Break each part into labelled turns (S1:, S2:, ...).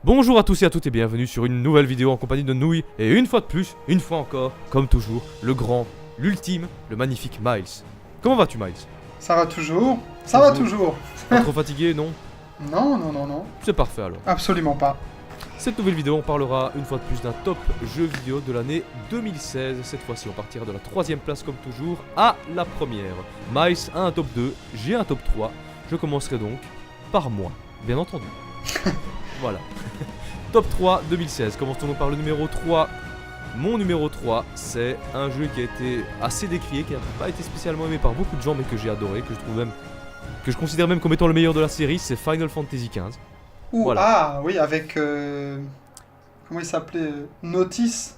S1: Bonjour à tous et à toutes et bienvenue sur une nouvelle vidéo en compagnie de Nouille. Et une fois de plus, une fois encore, comme toujours, le grand, l'ultime, le magnifique Miles. Comment vas-tu Miles?
S2: Ça va toujours. Ça va toujours.
S1: Pas trop fatigué, non?
S2: Non.
S1: C'est parfait alors.
S2: Absolument pas.
S1: Cette nouvelle vidéo, on parlera une fois de plus d'un top jeu vidéo de l'année 2016. Cette fois-ci, on partira de la 3ème place comme toujours à la première. Miles a un top 2, j'ai un top 3. Je commencerai donc par moi, bien entendu. Voilà. Top 3 2016. Commençons par le numéro 3. Mon numéro 3, c'est un jeu qui a été assez décrié, qui n'a pas été spécialement aimé par beaucoup de gens, mais que j'ai adoré, que je considère même comme étant le meilleur de la série, c'est Final Fantasy XV.
S2: Voilà. Ah oui, avec comment il s'appelait Notice.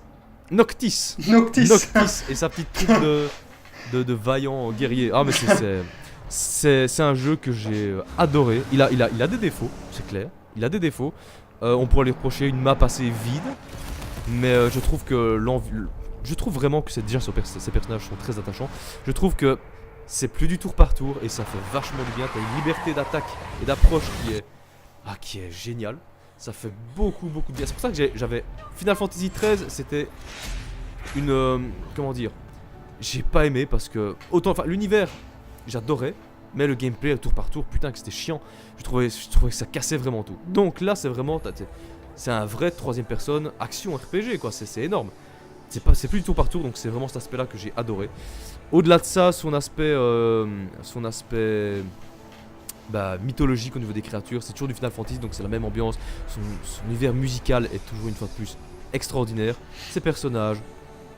S1: Noctis et sa petite troupe de vaillants guerriers. Ah mais c'est un jeu que j'ai adoré. Il a des défauts, c'est clair. Il a des défauts. On pourrait lui reprocher une map assez vide, mais je trouve vraiment que déjà ces personnages sont très attachants. Je trouve que c'est plus du tour par tour et ça fait vachement du bien. T'as une liberté d'attaque et d'approche qui est géniale. Ça fait beaucoup de bien. C'est pour ça que j'avais Final Fantasy XIII, c'était une comment dire, j'ai pas aimé parce que l'univers j'adorais. Mais le gameplay tour par tour, putain que c'était chiant. Je trouvais que ça cassait vraiment tout. Donc là c'est vraiment, c'est un vrai 3ème personne action RPG quoi, c'est énorme. C'est plus du tour par tour, donc c'est vraiment cet aspect là que j'ai adoré. Au-delà de ça, son aspect mythologique au niveau des créatures, c'est toujours du Final Fantasy, donc c'est la même ambiance. Son univers musical est toujours une fois de plus extraordinaire. Ses personnages,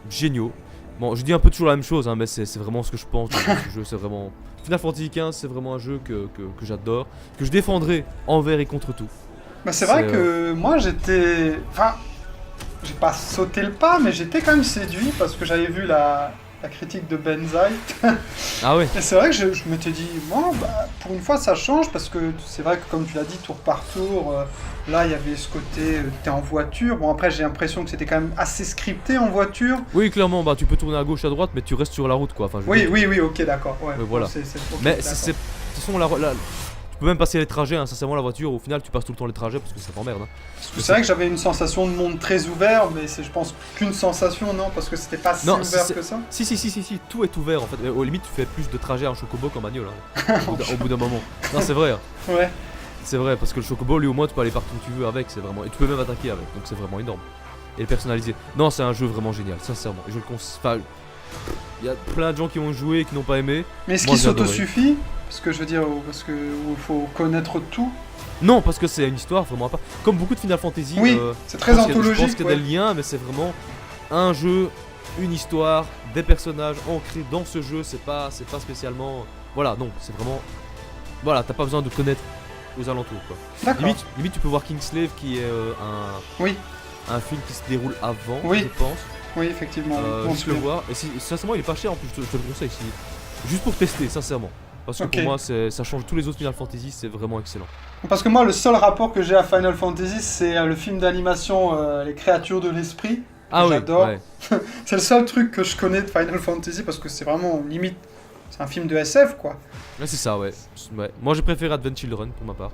S1: géniaux. Bon, je dis un peu toujours la même chose, hein, mais c'est vraiment ce que je pense de ce jeu, c'est vraiment... Final Fantasy XV, c'est vraiment un jeu que j'adore, que je défendrai envers et contre tout.
S2: Bah c'est vrai que moi j'étais... Enfin, j'ai pas sauté le pas, mais j'étais quand même séduit parce que j'avais vu la critique de Benzaï.
S1: Ah ouais.
S2: Et c'est vrai que je m'étais dit, bon, pour une fois ça change parce que c'est vrai que comme tu l'as dit, tour par tour, là il y avait ce côté, t'es en voiture. Bon après j'ai l'impression que c'était quand même assez scripté en voiture.
S1: Oui clairement, tu peux tourner à gauche à droite mais tu restes sur la route quoi. Enfin,
S2: oui, ok d'accord. Ouais,
S1: voilà.
S2: Okay,
S1: mais de toute façon tu peux même passer les trajets, hein, sincèrement la voiture, au final tu passes tout le temps les trajets parce que ça t'emmerde. Hein.
S2: C'est vrai que j'avais une sensation de monde très ouvert, mais c'est je pense qu'une sensation, non, parce que c'était pas si ouvert que ça.
S1: Si, tout est ouvert en fait. Au limite tu fais plus de trajets en chocobo qu'en bagnole hein, au bout d'un moment. Non c'est vrai. Hein.
S2: Ouais.
S1: C'est vrai parce que le chocobo lui au moins tu peux aller partout où tu veux avec, c'est vraiment... Et tu peux même attaquer avec, donc c'est vraiment énorme. Et le personnaliser. Non c'est un jeu vraiment génial, sincèrement. Et je le conseille. Il y a plein de gens qui ont joué et qui n'ont pas aimé.
S2: Mais est-ce qu'il s'auto-suffit? Parce que je veux dire, parce qu'il faut connaître tout.
S1: Non, parce que c'est une histoire vraiment à part. Comme beaucoup de Final Fantasy.
S2: Oui, c'est très anthologique.
S1: Je pense qu'il y a des liens, mais c'est vraiment un jeu, une histoire, des personnages ancrés dans ce jeu. C'est pas spécialement. Voilà, non, c'est vraiment. Voilà, t'as pas besoin de connaître aux alentours quoi.
S2: D'accord.
S1: Limite, tu peux voir Kingslave qui est un film qui se déroule avant, je pense.
S2: Oui, effectivement.
S1: On se le voir. Et sincèrement, il est pas cher en plus, je te le conseille ici. Juste pour tester, sincèrement. Parce que pour moi, ça change tous les autres Final Fantasy, c'est vraiment excellent.
S2: Parce que moi, le seul rapport que j'ai à Final Fantasy, c'est le film d'animation Les Créatures de l'Esprit.
S1: Ah oui,
S2: j'adore.
S1: Ouais.
S2: C'est le seul truc que je connais de Final Fantasy parce que c'est vraiment limite. C'est un film de SF quoi.
S1: Ouais, c'est ça, ouais. Moi, j'ai préféré Advent Children pour ma part.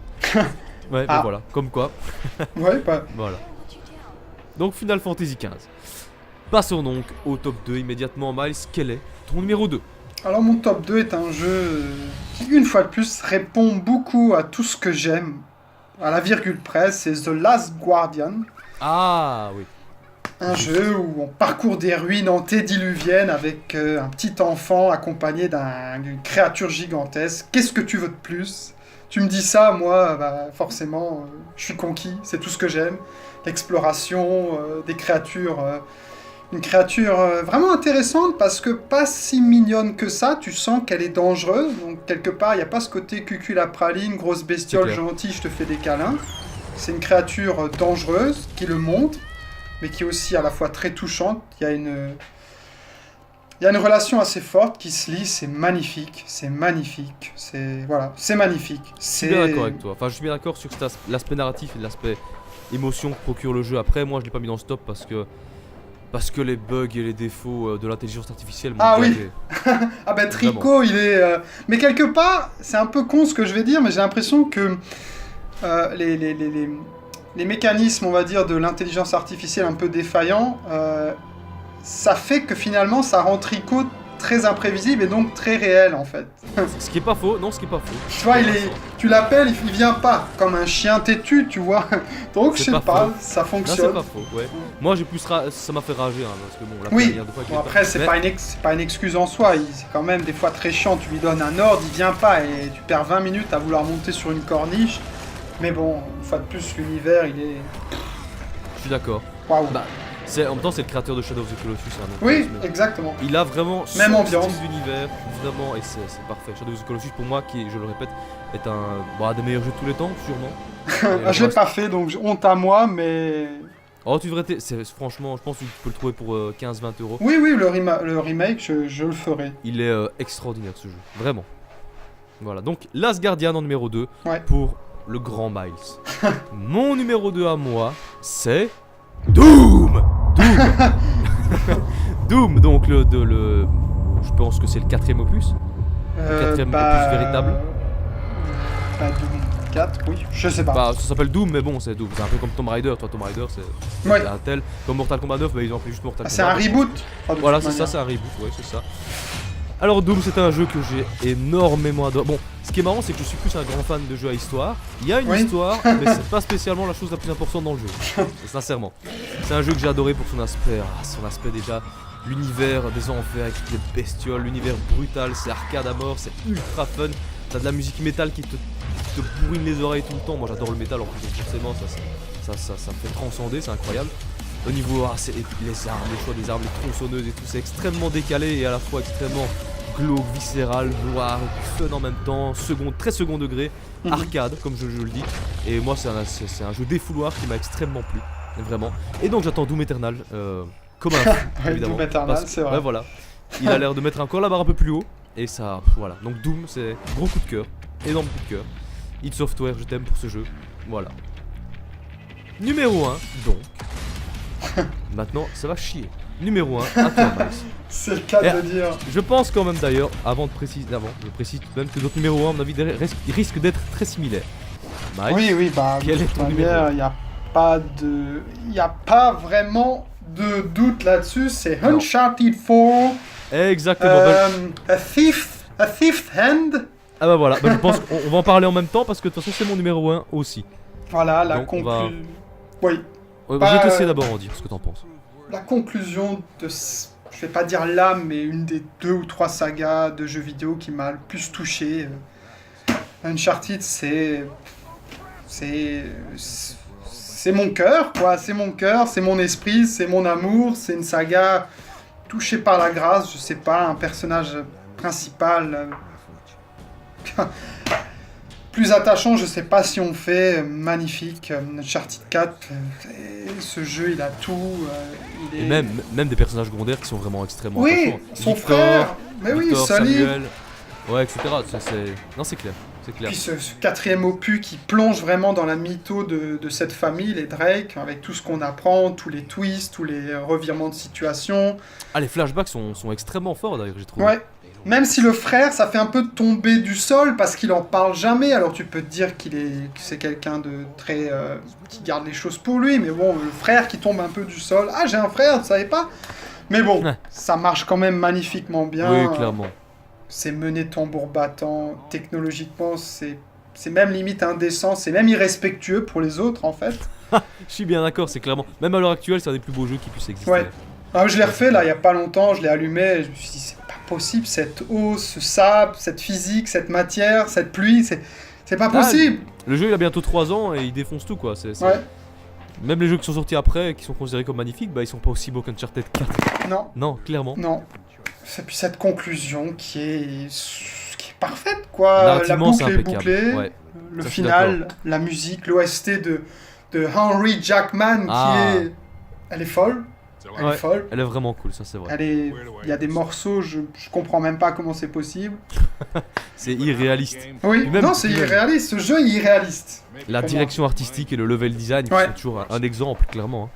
S1: Ouais, ben voilà, comme quoi.
S2: Ouais, pas.
S1: Voilà. Donc, Final Fantasy XV. Passons donc au top 2 immédiatement. Miles, quel est ton numéro 2?
S2: Alors mon top 2 est un jeu qui, une fois de plus, répond beaucoup à tout ce que j'aime. À la virgule près, c'est The Last Guardian.
S1: Ah oui.
S2: Un jeu où on parcourt des ruines antédiluviennes avec un petit enfant accompagné d'une créature gigantesque. Qu'est-ce que tu veux de plus? Tu me dis ça, moi, forcément, je suis conquis, c'est tout ce que j'aime. L'exploration, des créatures... Une créature vraiment intéressante parce que pas si mignonne que ça, tu sens qu'elle est dangereuse, donc quelque part il n'y a pas ce côté cucul-à-praline, grosse bestiole gentille, je te fais des câlins. C'est une créature dangereuse qui le montre, mais qui est aussi à la fois très touchante. Il y a une relation assez forte qui se lie, c'est magnifique, c'est magnifique. Je
S1: suis bien d'accord avec toi, enfin je suis bien d'accord sur l'aspect narratif et l'aspect émotion que procure le jeu. Après moi je l'ai pas mis dans le top parce que les bugs et les défauts de l'intelligence artificielle m'ont gavé.
S2: Ah bah Trico, il est... Mais quelque part, c'est un peu con ce que je vais dire, mais j'ai l'impression que les mécanismes, on va dire, de l'intelligence artificielle un peu défaillants, ça fait que finalement, ça rend Tricot très imprévisible et donc très réel, en fait.
S1: Ce qui est pas faux, non, ce qui est pas faux.
S2: Tu vois, tu l'appelles, il vient pas, comme un chien têtu, tu vois. Donc, je sais pas, ça
S1: Non,
S2: fonctionne.
S1: c'est pas faux, ouais. Moi, j'ai plus ça m'a fait rager, hein, parce que bon, la
S2: Oui,
S1: première fois qu'il
S2: bon,
S1: est
S2: après,
S1: pas-
S2: c'est
S1: Mais-
S2: pas une excuse en soi, c'est quand même des fois très chiant, tu lui donnes un ordre, il vient pas, et tu perds 20 minutes à vouloir monter sur une corniche. Mais bon, une fois de plus, l'univers, il est...
S1: Je suis d'accord.
S2: Waouh.
S1: Bah, en même temps, c'est le créateur de Shadow of the Colossus. Hein, donc,
S2: Oui,
S1: mais
S2: exactement.
S1: il a vraiment
S2: Même
S1: son
S2: ambiance.
S1: style d'univers, vraiment, et c'est parfait. Shadow of the Colossus, pour moi, qui, je le répète, est un des meilleurs jeux de tous les temps, sûrement. Et
S2: Je l'ai
S1: reste-
S2: pas fait, donc honte à moi, mais...
S1: Oh, tu devrais. Franchement, je pense que tu peux le trouver pour 15-20 euros.
S2: Oui, le remake, je le ferai.
S1: Il est extraordinaire ce jeu, vraiment. Voilà, donc Last Guardian en numéro 2
S2: Ouais.
S1: pour le grand Miles. Mon numéro 2 à moi, c'est Doom. Doom, donc je pense que c'est le 4ème opus. Quatrième opus véritable.
S2: Doom 4, oui, je sais pas.
S1: Bah, ça s'appelle Doom, mais bon, c'est Doom. C'est un peu comme Tomb Raider. Toi, Tomb Raider, c'est
S2: Ouais.
S1: un tel. Comme Mortal Kombat 9, bah, ils ont appelé juste Mortal
S2: Ah,
S1: Kombat.
S2: c'est un reboot. de
S1: Voilà,
S2: toute
S1: c'est ça,
S2: manière.
S1: c'est un reboot, ouais, c'est ça. Alors Doom, c'est un jeu que j'ai énormément adoré. Bon, ce qui est marrant, c'est que je suis plus un grand fan de jeux à histoire. Il y a une
S2: Oui.
S1: histoire, mais c'est pas spécialement la chose la plus importante dans le jeu. Sincèrement. C'est un jeu que j'ai adoré pour son aspect déjà, l'univers des enfers avec toutes les bestioles, l'univers brutal, c'est arcade à mort, c'est ultra fun. T'as de la musique métal qui te bourrine les oreilles tout le temps. Moi j'adore le métal en plus, donc forcément ça me fait transcender, c'est incroyable. Au niveau, c'est les armes, les choix des armes, les tronçonneuses et tout, c'est extrêmement décalé et à la fois extrêmement glauque, viscéral, noir, et fun en même temps, très second degré,
S2: Mhm.
S1: arcade comme je le dis. Et moi c'est un jeu défouloir qui m'a extrêmement plu, vraiment. Et donc j'attends Doom Eternal comme un fou,
S2: Ouais,
S1: évidemment.
S2: Doom Eternal,
S1: parce que-
S2: c'est vrai.
S1: ouais, voilà. Il a l'air de mettre encore la barre un peu plus haut. Et ça, voilà. Donc Doom, c'est gros coup de cœur, énorme coup de cœur. id Software, je t'aime pour ce jeu. Voilà. Numéro 1, donc. Maintenant, ça va chier. Numéro 1, à toi, Miles.
S2: C'est le cas de
S1: Et-
S2: le dire.
S1: Je pense quand même d'ailleurs, je précise tout de même que notre numéro 1, à mon avis, risque d'être très similaire. Miles,
S2: Oui, bah,
S1: quel
S2: de
S1: est
S2: toute
S1: ton
S2: manière, il n'y a pas vraiment de doute là-dessus. C'est
S1: Non.
S2: Uncharted 4,
S1: exactement. Bah,
S2: a Thief Hand.
S1: ah bah voilà, bah, je pense qu'on va en parler en même temps parce que de toute façon, c'est mon numéro 1 aussi.
S2: Voilà, la
S1: Donc, on va-
S2: conclusion. Oui,
S1: Je
S2: Bah,
S1: vais te laisser d'abord en dire ce que t'en penses.
S2: la conclusion de, je vais pas dire l'âme, mais une des 2 ou 3 sagas de jeux vidéo qui m'a le plus touché. Uncharted, c'est mon cœur, quoi. C'est mon cœur, c'est mon esprit, c'est mon amour. C'est une saga touchée par la grâce. Je sais pas, un personnage principal plus attachant, je sais pas si on fait. Magnifique. Uncharted 4, ce jeu, il a tout. Il est...
S1: Et même des personnages secondaires qui sont vraiment extrêmement
S2: Oui,
S1: attachants.
S2: son
S1: Victor,
S2: frère. Mais oui,
S1: Victor,
S2: Sully.
S1: Samuel, ouais, etc. Non, c'est clair, c'est clair.
S2: Puis ce 4ème opus qui plonge vraiment dans la mytho de cette famille, les Drake, avec tout ce qu'on apprend, tous les twists, tous les revirements de situation.
S1: Ah, les flashbacks sont extrêmement forts d'ailleurs, j'ai trouvé.
S2: Ouais. Même si le frère, ça fait un peu tomber du sol parce qu'il en parle jamais. Alors tu peux te dire que c'est quelqu'un de très qui garde les choses pour lui, mais bon, le frère qui tombe un peu du sol. Ah, j'ai un frère, tu savais pas? Mais bon,
S1: Ouais.
S2: ça marche quand même magnifiquement bien.
S1: Oui, clairement.
S2: C'est mené tambour battant. Technologiquement, c'est même limite indécent. C'est même irrespectueux pour les autres en fait.
S1: Je suis bien d'accord, c'est clairement. Même à l'heure actuelle, c'est un des plus beaux jeux qui puissent exister.
S2: Ouais. Ah, je l'ai refait là il y a pas longtemps. Je l'ai allumé. Et je me suis dit c'est pas possible cette eau, ce sable, cette physique, cette matière, cette pluie. C'est pas possible.
S1: Le jeu il a bientôt 3 ans et il défonce tout quoi.
S2: Ouais.
S1: Même les jeux qui sont sortis après, qui sont considérés comme magnifiques, bah ils sont pas aussi beaux qu'Uncharted 4.
S2: Non.
S1: Non, clairement.
S2: Non. Et puis cette conclusion qui est parfaite quoi. La
S1: Narrativement, c'est
S2: boucle est
S1: impeccable.
S2: bouclée.
S1: Ouais.
S2: Le
S1: Ça, je suis
S2: final, la musique, l'OST de Henry Jackman
S1: Ah.
S2: elle est folle. Elle
S1: Ouais.
S2: est folle.
S1: Elle est vraiment cool, ça c'est vrai.
S2: Il y a des morceaux, je comprends même pas comment c'est possible.
S1: C'est irréaliste.
S2: Oui,
S1: Puis même-
S2: non, c'est
S1: puis même-
S2: irréaliste. Ce jeu est irréaliste.
S1: La
S2: Pour
S1: direction artistique et le level design,
S2: Ouais.
S1: sont toujours un exemple, clairement. hein.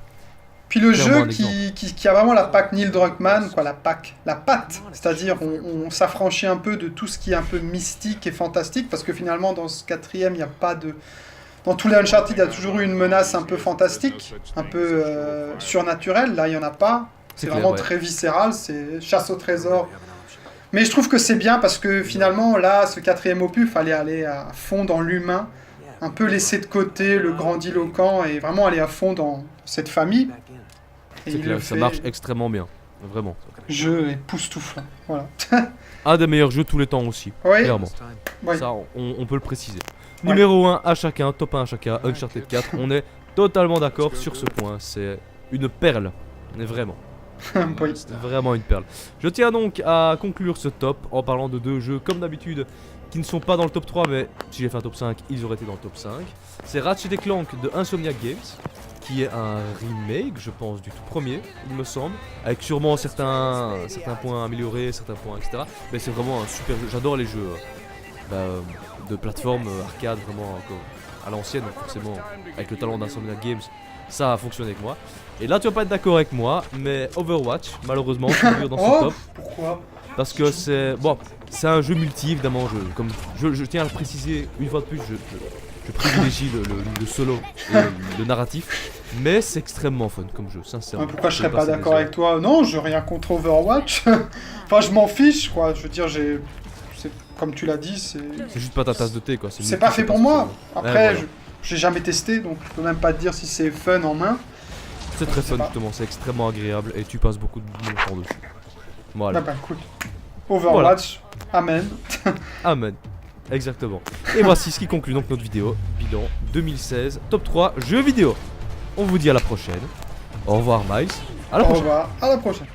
S2: Puis le
S1: Clairement
S2: jeu
S1: un
S2: qui a vraiment la patte Neil Druckmann, quoi, la patte. C'est-à-dire, on s'affranchit un peu de tout ce qui est un peu mystique et fantastique, parce que finalement, dans ce 4ème, il n'y a pas dans tous les Uncharted, il y a toujours eu une menace un peu fantastique, un peu surnaturelle. Là, il n'y en a pas. C'est
S1: clair,
S2: vraiment
S1: ouais.
S2: très viscéral, c'est chasse au trésor. Mais je trouve que c'est bien parce que finalement, là, ce 4e opus, fallait aller à fond dans l'humain, un peu laisser de côté le grandiloquent et vraiment aller à fond dans cette famille. Et
S1: C'est
S2: il
S1: clair,
S2: le
S1: ça
S2: fait.
S1: marche extrêmement bien. Vraiment.
S2: Jeu époustouflant. Voilà.
S1: Un des meilleurs jeux de tous les temps aussi.
S2: Oui.
S1: Clairement.
S2: Oui.
S1: Ça, on peut le préciser. Numéro 1 à chacun, top 1 à chacun, Uncharted 4. On est totalement d'accord sur ce point. C'est une perle. Mais vraiment.
S2: Oui.
S1: C'est vraiment une perle. Je tiens donc à conclure ce top en parlant de 2 jeux comme d'habitude qui ne sont pas dans le top 3, mais si j'ai fait un top 5, ils auraient été dans le top 5. C'est Ratchet & Clank de Insomniac Games, qui est un remake, je pense, du tout premier, il me semble, avec sûrement certains points améliorés, certains points, etc. Mais c'est vraiment un super jeu. J'adore les jeux de plateforme arcade, vraiment à l'ancienne, donc forcément, avec le talent d'Insomniac Games, ça a fonctionné avec moi. Et là, tu vas pas être d'accord avec moi, mais Overwatch, malheureusement, figure dans ce
S2: Oh,
S1: top.
S2: pourquoi?
S1: Parce que c'est c'est un jeu multi évidemment. Je tiens à le préciser une fois de plus. Je privilégie le solo et le narratif, mais c'est extrêmement fun comme jeu, sincèrement.
S2: Pourquoi je serais
S1: J'ai
S2: pas
S1: passé
S2: d'accord
S1: des
S2: avec toi? Non, je rien contre Overwatch. Enfin, je m'en fiche, quoi. Je veux dire, comme tu l'as dit,
S1: C'est juste pas ta tasse de thé, quoi.
S2: c'est
S1: multi,
S2: pas fait pour moi. Après,
S1: voilà.
S2: j'ai jamais testé, donc je peux même pas te dire si c'est fun en main.
S1: C'est très
S2: je sais
S1: fun
S2: pas.
S1: justement, c'est extrêmement agréable et tu passes beaucoup de bon temps dessus. Voilà.
S2: Bah écoute, Overwatch, amen.
S1: Amen. Exactement. Et voici ce qui conclut donc notre vidéo. Bilan 2016, top 3 jeux vidéo. On vous dit à la prochaine. Au revoir Miles. À la
S2: Au
S1: prochaine.
S2: revoir, à la prochaine.